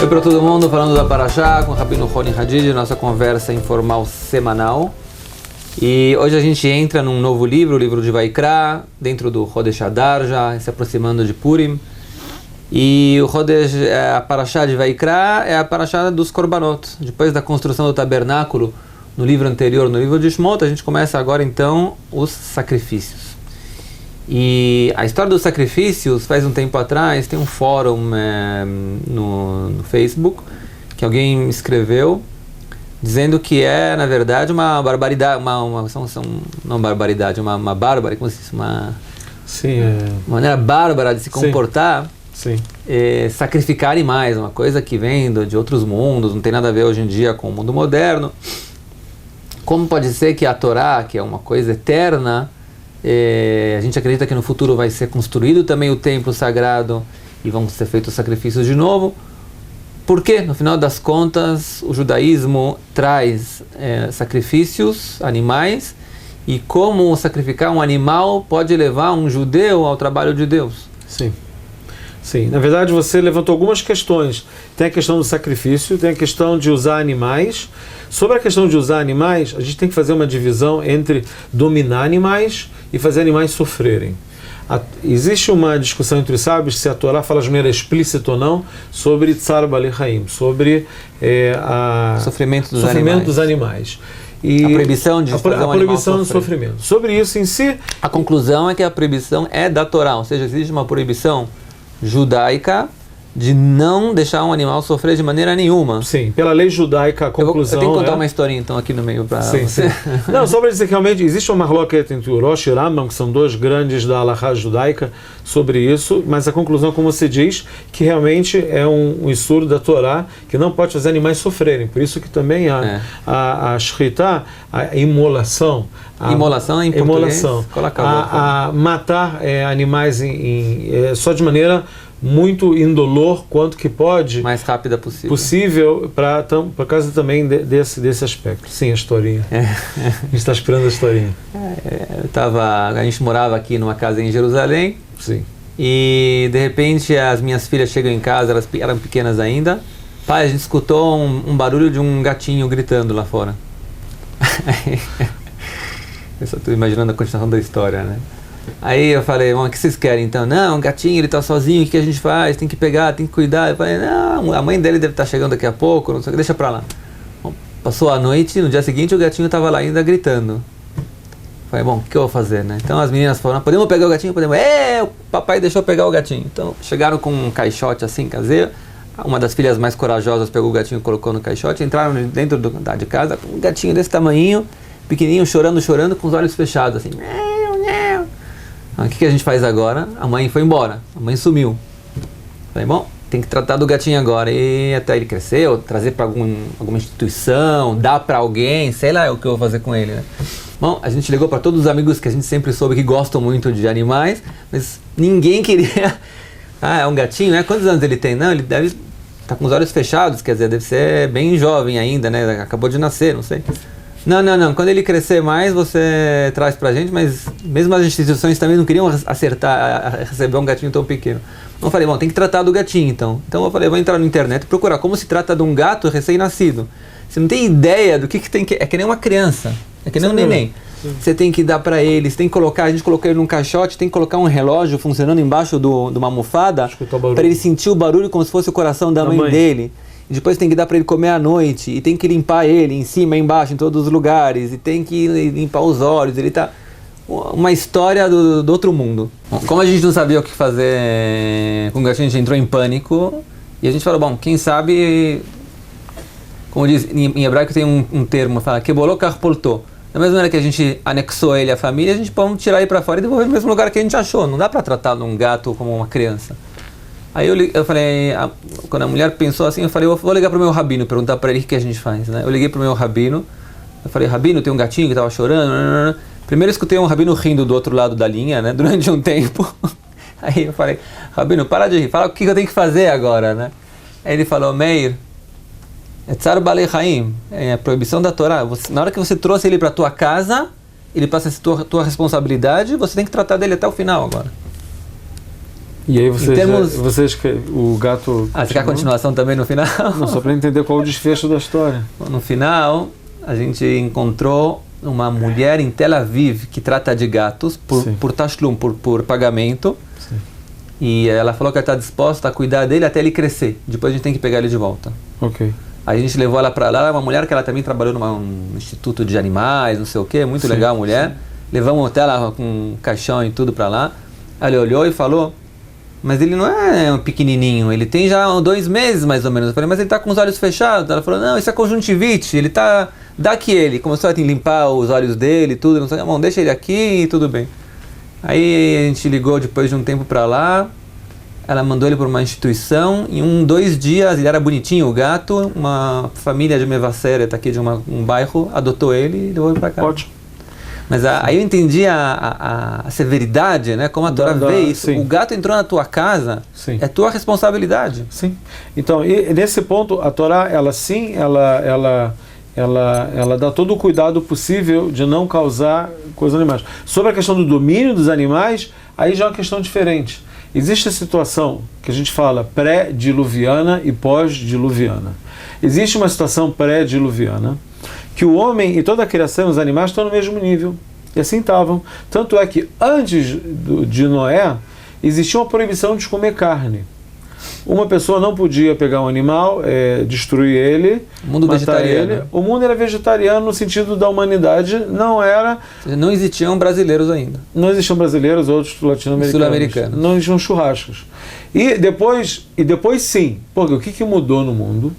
Oi para todo mundo, falando da Parashá com o Rabino Roni Hadid, nossa conversa informal semanal. E hoje a gente entra num novo livro, o livro de Vaikra, dentro do Chodesh Adar, já se aproximando de Purim. E o Chodesh, a Parashá de Vaikra é a Parashá dos Korbanot. Depois da construção do tabernáculo, no livro anterior, no livro de Shmot, a gente começa agora então os sacrifícios. E a história dos sacrifícios, faz um tempo atrás, tem um fórum no Facebook que alguém escreveu dizendo que é, na verdade, uma barbaridade, não barbaridade, uma bárbara, como se diz, uma maneira bárbara de se comportar, sacrificar animais, uma coisa que vem de outros mundos, não tem nada a ver hoje em dia com o mundo moderno. Como pode ser que a Torá, que é uma coisa eterna, a gente acredita que no futuro vai ser construído também o templo sagrado e vão ser feitos sacrifícios de novo? Porque, no final das contas, o judaísmo traz sacrifícios, animais, e como sacrificar um animal pode levar um judeu ao trabalho de Deus. Sim, na verdade você levantou algumas questões. Tem a questão do sacrifício, tem a questão de usar animais. Sobre a questão de usar animais, a gente tem que fazer uma divisão entre dominar animais e fazer animais sofrerem. Existe uma discussão entre os sábios se a Torá fala de maneira explícita ou não sobre Tzar Balei Haim, sobre sofrimento dos animais. E a proibição de a proibição do sofrimento. Sobre isso em si, a conclusão é que a proibição é da Torá, ou seja, existe uma proibição judaica de não deixar um animal sofrer de maneira nenhuma. Sim, pela lei judaica a conclusão eu tenho que contar uma historinha então aqui no meio para você. Sim. Não, só para dizer que realmente existe uma marloqueta entre o Rosh e Rambam, que são dois grandes da Halakha judaica, sobre isso, mas a conclusão, como você diz, que realmente é um issur da Torá, que não pode fazer animais sofrerem. Por isso que também a shritá, a imolação, imolação em português, a matar animais só de maneira muito indolor quanto que pode, mais rápida possível por causa também desse aspecto. Sim, a historinha. A gente está esperando a historinha. A gente morava aqui numa casa em Jerusalém. Sim. E de repente as minhas filhas chegam em casa, elas eram pequenas ainda. Pai, a gente escutou um barulho de um gatinho gritando lá fora. Eu só estou imaginando a continuação da história, né? Aí eu falei, bom, o que vocês querem então? Não, o gatinho, ele tá sozinho, o que a gente faz? Tem que pegar, tem que cuidar. Eu falei, não, a mãe dele deve estar chegando daqui a pouco, não sei o que, deixa pra lá. Bom, passou a noite, no dia seguinte o gatinho tava lá ainda gritando. Eu falei, bom, o que eu vou fazer, né? Então as meninas falaram, podemos pegar o gatinho? Podemos. O papai deixou pegar o gatinho. Então chegaram com um caixote assim, caseiro. Uma das filhas mais corajosas pegou o gatinho e colocou no caixote, entraram dentro de casa com um gatinho desse tamanhinho, pequenininho, chorando, com os olhos fechados, assim. O que a gente faz agora? A mãe foi embora, a mãe sumiu. Falei, bom, tem que tratar do gatinho agora. E até ele crescer, ou trazer para alguma instituição, dar para alguém, sei lá o que eu vou fazer com ele, né? Bom, a gente ligou para todos os amigos que a gente sempre soube que gostam muito de animais, mas ninguém queria. É um gatinho, né? Quantos anos ele tem? Não, ele deve estar com os olhos fechados, quer dizer, deve ser bem jovem ainda, né? Acabou de nascer, não sei. Não. Quando ele crescer mais, você traz pra gente, mas mesmo as instituições também não queriam acertar a receber um gatinho tão pequeno. Então eu falei, bom, tem que tratar do gatinho então. Então eu falei, vou entrar na internet e procurar como se trata de um gato recém-nascido. Você não tem ideia do que tem que... É que nem uma criança, é que nem um neném. Você tem que dar pra ele, você tem que colocar, a gente colocou ele num caixote, tem que colocar um relógio funcionando embaixo de uma almofada para ele sentir o barulho como se fosse o coração da mãe dele. E depois tem que dar para ele comer à noite, e tem que limpar ele em cima, embaixo, em todos os lugares, e tem que limpar os olhos, ele tá... Uma história do outro mundo. Bom, como a gente não sabia o que fazer com o gatinho, a gente entrou em pânico, e a gente falou, bom, quem sabe, como diz, em hebraico tem um termo, fala, keboló karpoltó. Da mesma maneira que a gente anexou ele à família, a gente pode tirar ele para fora e devolver no mesmo lugar que a gente achou. Não dá para tratar um gato como uma criança. Aí eu falei, quando a mulher pensou assim, eu falei, eu vou ligar pro meu rabino, perguntar para ele o que a gente faz, né? Eu liguei pro meu rabino, eu falei, rabino, tem um gatinho que tava chorando. Primeiro eu escutei um rabino rindo do outro lado da linha, né? Durante um tempo. Aí eu falei, rabino, para de rir, fala o que eu tenho que fazer agora, né? Aí ele falou, Meir, é Tzar Balei Haim, é a proibição da Torá. Na hora que você trouxe ele para tua casa, ele passa a ser tua responsabilidade, você tem que tratar dele até o final agora. E aí vocês, termos... o gato... você quer a continuação também no final? Não, só para entender qual é o desfecho da história. No final, a gente encontrou uma mulher em Tel Aviv que trata de gatos por tashlum, por pagamento. Sim. E ela falou que ela está disposta a cuidar dele até ele crescer. Depois a gente tem que pegar ele de volta. Ok. Aí a gente levou ela para lá. Ela é uma mulher que ela também trabalhou num instituto de animais, não sei o quê. Muito legal a mulher. Levamos até ela com um caixão e tudo para lá. Ela olhou e falou... Mas ele não é um pequenininho, ele tem já 2 meses mais ou menos. Eu falei, mas ele está com os olhos fechados. Ela falou, não, isso é conjuntivite, ele está... Dá aqui ele. Começou a limpar os olhos dele e tudo. Não sei, bom, deixa ele aqui e tudo bem. Aí a gente ligou depois de um tempo para lá. Ela mandou ele para uma instituição. Em 2 dias, ele era bonitinho, o gato. Uma família de Mevaseret, aqui de um bairro, adotou ele e levou ele para cá. Ótimo. Mas aí eu entendi a severidade, né? Como a Torá vê isso. Sim. O gato entrou na tua casa, é tua responsabilidade. Sim. Então, e nesse ponto, a Torá, ela dá todo o cuidado possível de não causar coisas animais. Sobre a questão do domínio dos animais, aí já é uma questão diferente. Existe a situação que a gente fala pré-diluviana e pós-diluviana. Existe uma situação pré-diluviana que o homem e toda a criação e os animais estão no mesmo nível. E assim estavam. Tanto é que antes de Noé, existia uma proibição de comer carne. Uma pessoa não podia pegar um animal, destruir ele, matar ele. O mundo era vegetariano no sentido da humanidade, não era... Não existiam brasileiros ainda. Não existiam brasileiros, outros latino-americanos. Sul-americanos. Não existiam churrascos. E depois sim. Porque o que mudou no mundo?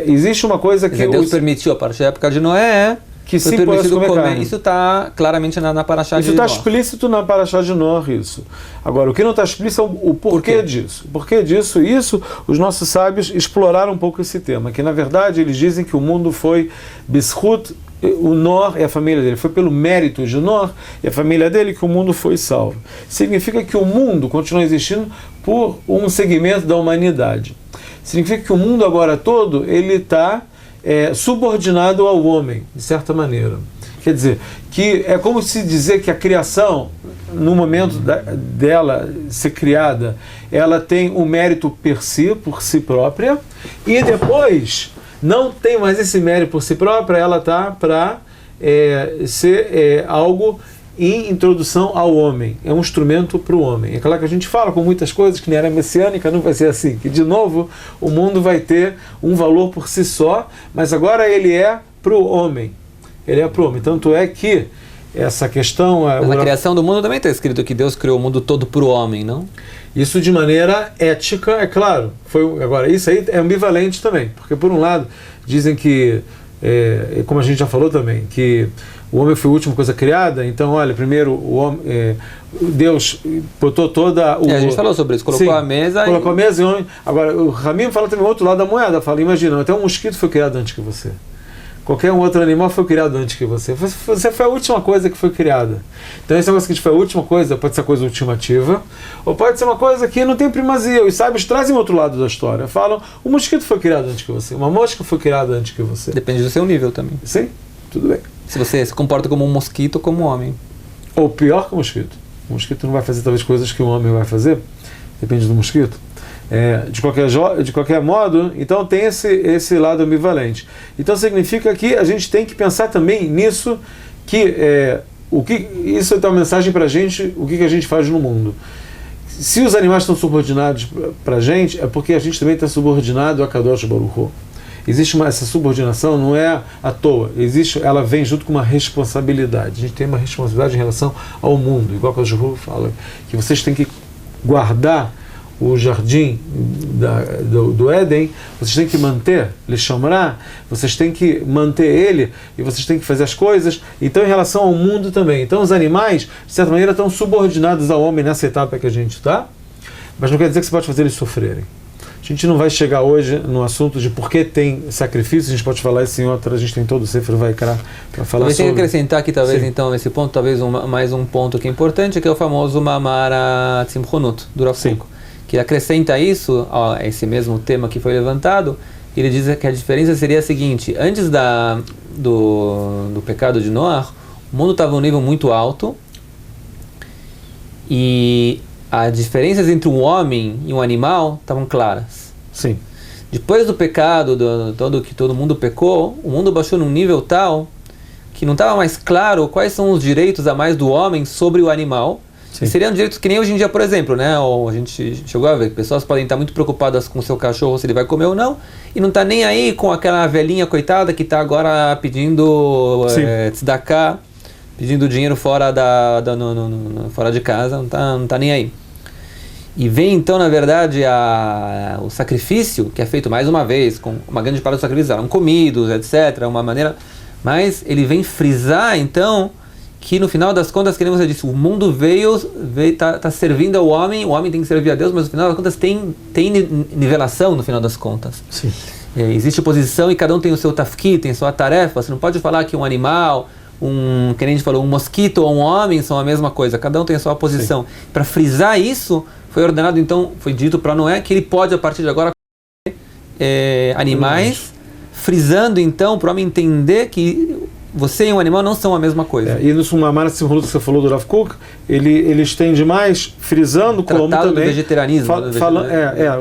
Existe uma coisa que... Deus permitiu, a partir da época de Noé, que sim pode comer carne. Isso está claramente na Parashá de Noé. Isso está explícito na Parashá de Noé, isso. Agora, o que não está explícito é o porquê disso. O porquê disso, os nossos sábios exploraram um pouco esse tema, que na verdade eles dizem que o mundo foi Bishut, o Nor e a família dele. Foi pelo mérito de Nor e a família dele que o mundo foi salvo. Significa que o mundo continua existindo por um segmento da humanidade. Significa que o mundo agora todo, ele está subordinado ao homem, de certa maneira. Quer dizer, que é como se dizer que a criação, no momento dela ser criada, ela tem um mérito por si própria, e depois não tem mais esse mérito por si própria, ela está para ser algo em introdução ao homem, é um instrumento para o homem. É claro que a gente fala com muitas coisas que na era messiânica não vai ser assim, que de novo o mundo vai ter um valor por si só, mas agora ele é para o homem. Ele é para o homem. Tanto é que essa questão... Mas na criação do mundo também está escrito que Deus criou o mundo todo para o homem, não? Isso de maneira ética, é claro. Agora, isso aí é ambivalente também, porque por um lado dizem que, como a gente já falou também, que o homem foi a última coisa criada, então, olha, primeiro o homem, Deus botou toda... a gente falou sobre isso, colocou a mesa... Colocou a mesa e o homem... Agora, o Ramim fala também o outro lado da moeda, fala, imagina, até um mosquito foi criado antes que você. Qualquer um outro animal foi criado antes que você. Você foi a última coisa que foi criada. Então, esse negócio que foi a última coisa, pode ser a coisa ultimativa, ou pode ser uma coisa que não tem primazia. Os sábios trazem o outro lado da história. Falam, o mosquito foi criado antes que você, uma mosca foi criada antes que você. Depende do seu nível também. Sim, tudo bem. Se você se comporta como um mosquito ou como um homem. Ou pior que o mosquito. O mosquito não vai fazer talvez coisas que um homem vai fazer. Depende do mosquito. De qualquer modo, então tem esse lado ambivalente. Então significa que a gente tem que pensar também nisso, que isso é uma mensagem para a gente, o que a gente faz no mundo. Se os animais estão subordinados para a gente, é porque a gente também está subordinado a Kadosh Baruch Hu. Existe essa subordinação, não é à toa, ela vem junto com uma responsabilidade. A gente tem uma responsabilidade em relação ao mundo, igual que o Juhu fala, que vocês têm que guardar o jardim do Éden, vocês têm que manter, vocês têm que manter ele, e vocês têm que fazer as coisas. Então, em relação ao mundo também. Então, os animais, de certa maneira, estão subordinados ao homem nessa etapa que a gente está, mas não quer dizer que você pode fazer eles sofrerem. A gente não vai chegar hoje no assunto de por que tem sacrifício, a gente pode falar isso em outra, a gente tem todo o Sefer Vaikra para falar talvez sobre... Tem que acrescentar aqui, talvez, então, nesse ponto, talvez mais um ponto que é importante, que é o famoso Mamara Tzimchonut, do Rav Kook, que acrescenta isso, esse mesmo tema que foi levantado. Ele diz que a diferença seria a seguinte: antes do pecado de Noah, o mundo estava em um nível muito alto, e as diferenças entre um homem e um animal estavam claras. Sim. Depois do pecado, que todo mundo pecou, o mundo baixou num nível tal que não estava mais claro quais são os direitos a mais do homem sobre o animal. E seriam direitos que nem hoje em dia, por exemplo, né? Ou a gente chegou a ver que pessoas podem estar muito preocupadas com o seu cachorro, se ele vai comer ou não, e não está nem aí com aquela velhinha coitada que está agora pedindo tzedakah, pedindo dinheiro fora fora de casa, não tá nem aí. E vem então, na verdade, o sacrifício, que é feito mais uma vez, com uma grande parte dos sacrifícios eram comidos, etc., uma maneira, mas ele vem frisar, então, que no final das contas, como você disse, o mundo tá servindo ao homem, o homem tem que servir a Deus, mas no final das contas tem nivelação no final das contas. Sim. Existe oposição e cada um tem o seu tafki, tem a sua tarefa. Você não pode falar que um animal, que nem a gente falou, um mosquito ou um homem são a mesma coisa, cada um tem a sua posição. Para frisar isso, foi ordenado, então, foi dito para Noé que ele pode a partir de agora comer animais, frisando então para o homem entender que você e um animal não são a mesma coisa. E no Sumamara, que você falou do Rav Kook, ele estende mais, frisando como também... Tratado do vegetarianismo.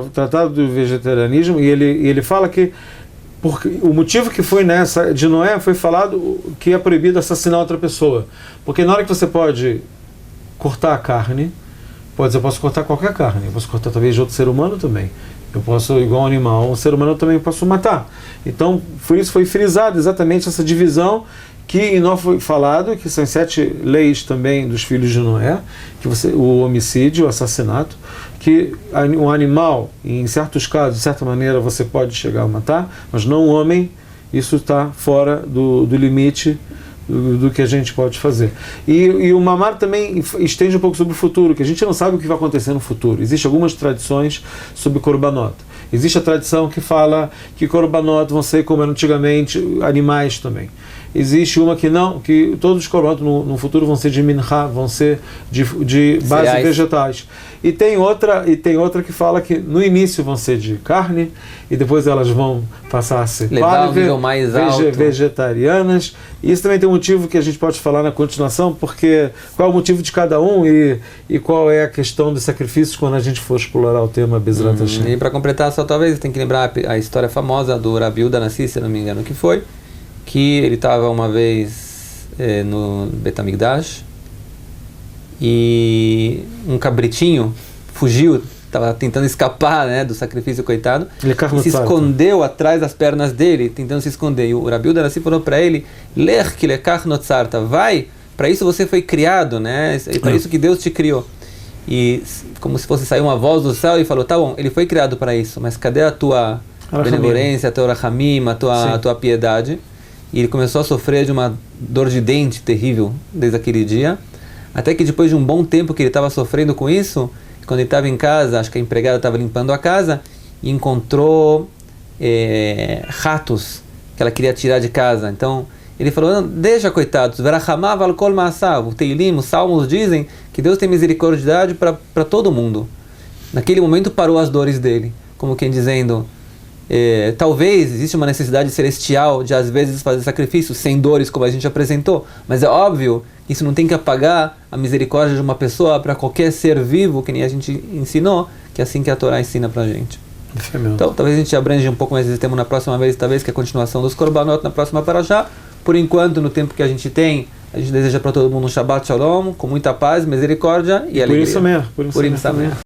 O Tratado do Vegetarianismo, e ele fala que porque o motivo que foi nessa de Noé foi falado que é proibido assassinar outra pessoa. Porque na hora que você pode cortar a carne, eu posso cortar qualquer carne, eu posso cortar talvez de outro ser humano também. Eu posso, igual um animal, um ser humano eu também posso matar. Então, por isso foi frisado exatamente essa divisão que em Noé foi falado, que são 7 leis também dos filhos de Noé, que o homicídio, o assassinato, que um animal, em certos casos, de certa maneira, você pode chegar a matar, mas não um homem, isso está fora do limite do que a gente pode fazer. E o Mamar também estende um pouco sobre o futuro, que a gente não sabe o que vai acontecer no futuro. Existem algumas tradições sobre Korbanot. Existe a tradição que fala que Korbanot vão ser como antigamente animais também. Existe uma que não, que todos os Korbanot no futuro vão ser de minha, vão ser de base vegetais. E tem outra que fala que no início vão ser de carne e depois elas vão passar a ser vegetarianas. E isso também tem um motivo que a gente pode falar na continuação, porque qual é o motivo de cada um e qual é a questão dos sacrifícios quando a gente for explorar o tema Bezrat Hashem. E para completar, só talvez tem que lembrar a história famosa do Rabi Yehuda Nassi, se não me engano, que foi que ele estava uma vez no Bet HaMikdash e um cabritinho fugiu, estava tentando escapar, né, do sacrifício, coitado, e se escondeu atrás das pernas dele, tentando se esconder. E o Rabi Yehuda Nassi falou para ele: Lech ki lekach notzarta, vai, para isso você foi criado, né? É para isso que Deus te criou. E como se fosse sair uma voz do céu e falou: tá bom, ele foi criado para isso, mas cadê a tua benevolência, a tua rachamim, a tua piedade? E ele começou a sofrer de uma dor de dente terrível desde aquele dia, até que depois de um bom tempo que ele estava sofrendo com isso, quando ele estava em casa, acho que a empregada estava limpando a casa, e encontrou ratos que ela queria tirar de casa. Então ele falou: não, deixa, coitados, o Teilim, os salmos dizem que Deus tem misericórdia para todo mundo. Naquele momento parou as dores dele, como quem dizendo: talvez existe uma necessidade celestial de às vezes fazer sacrifícios sem dores, como a gente apresentou, mas é óbvio que isso não tem que apagar a misericórdia de uma pessoa para qualquer ser vivo, que nem a gente ensinou, que é assim que a Torá ensina pra gente. Então talvez a gente abrange um pouco mais esse tema na próxima vez, talvez, que é a continuação dos Korbanot na próxima parashá. Por enquanto, no tempo que a gente tem, a gente deseja para todo mundo um Shabbat Shalom, com muita paz, misericórdia e alegria. Por isso mesmo.